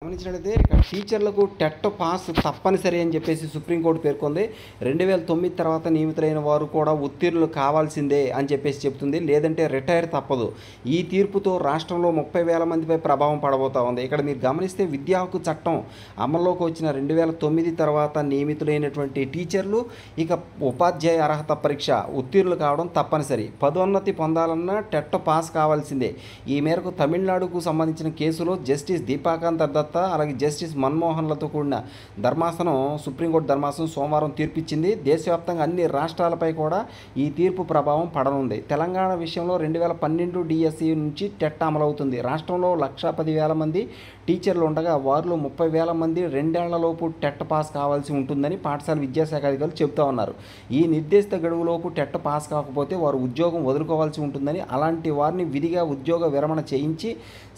గమనించినట్లయితే టీచర్లకు TET pass తప్పనిసరి అని చెప్పేసి సుప్రీంకోర్టు పేర్కొంది. 2009 తర్వాత నియమితులైన వారు కూడా ఉత్తీర్ణులు కావాల్సిందే అని చెప్పేసి చెప్తుంది. లేదంటే రిటైర్ తప్పదు. ఈ తీర్పుతో రాష్ట్రంలో 30,000 మందిపై ప్రభావం పడబోతా ఉంది. ఇక్కడ మీరు గమనిస్తే విద్యా హక్కు చట్టం అమల్లోకి వచ్చిన 2009 తర్వాత నియమితులైనటువంటి టీచర్లు ఇక ఉపాధ్యాయ అర్హత పరీక్ష ఉత్తీర్ణులు కావడం తప్పనిసరి. పదోన్నతి పొందాలన్నా టెట్ పాస్ కావాల్సిందే. ఈ మేరకు తమిళనాడుకు సంబంధించిన కేసులో జస్టిస్ దీపాకాంత్ దత్తా అలాగే జస్టిస్ మన్మోహన్లతో కూడిన ధర్మాసనం సుప్రీంకోర్టు ధర్మాసనం సోమవారం తీర్పిచ్చింది. దేశవ్యాప్తంగా అన్ని రాష్ట్రాలపై కూడా ఈ తీర్పు ప్రభావం పడనుంది. తెలంగాణ విషయంలో 2012 డిఎస్సి నుంచి టెట్ అమలవుతుంది. రాష్ట్రంలో 1,10,000 మంది టీచర్లు ఉండగా వారిలో 30,000 మంది 2 ఏళ్లలోపు టెట్ పాస్ కావాల్సి ఉంటుందని పాఠశాల విద్యాశాఖ అధికారులు చెబుతా ఉన్నారు. ఈ నిర్దేశిత గడువులోపు టెట్ పాస్ కాకపోతే వారు ఉద్యోగం వదులుకోవాల్సి ఉంటుందని, అలాంటి వారిని విధిగా ఉద్యోగ విరమణ చేయించి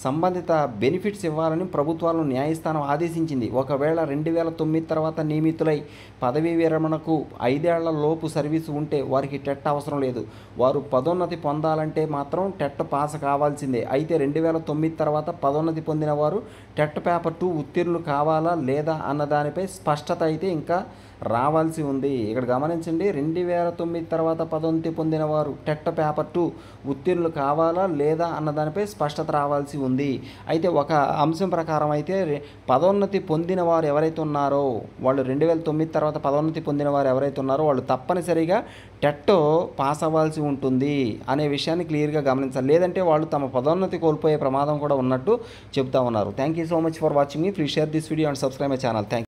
సంబంధిత బెనిఫిట్స్ ఇవ్వాలని ప్రభుత్వాలను న్యాయస్థానం ఆదేశించింది. ఒకవేళ 2009 తర్వాత నియమితులై పదవీ విరమణకు 5 ఏళ్ల లోపు సర్వీసు ఉంటే వారికి టెట్ అవసరం లేదు. వారు పదోన్నతి పొందాలంటే మాత్రం టెట్ పాస్ కావాల్సిందే. అయితే 2009 తర్వాత పదోన్నతి పొందిన వారు టెట్ పేపర్ 2 ఉత్తీర్ణులు కావాలా లేదా అన్న దానిపై స్పష్టత అయితే ఇంకా రావాల్సి ఉంది. ఇక్కడ గమనించండి, 2009 తర్వాత పదోన్నతి పొందిన వారు టెట్ పేపర్ 2 ఉత్తీర్ణులు కావాలా లేదా అన్న దానిపై స్పష్టత రావాల్సి ఉంది. అయితే ఒక అంశం ప్రకారం అయితే పదోన్నతి పొందిన వారు ఎవరైతే ఉన్నారో వాళ్ళు 2009 తర్వాత పదోన్నతి పొందిన వారు ఎవరైతే ఉన్నారో వాళ్ళు తప్పనిసరిగా టెట్ పాస్ అవ్వాల్సి ఉంటుంది అనే విషయాన్ని క్లియర్గా గమనించాలి. లేదంటే వాళ్ళు తమ పదోన్నతి కోల్పోయే ప్రమాదం కూడా ఉన్నట్టు చెప్తా ఉన్నారు. Thank you so much for watching me. Please share this video and subscribe my channel. Thank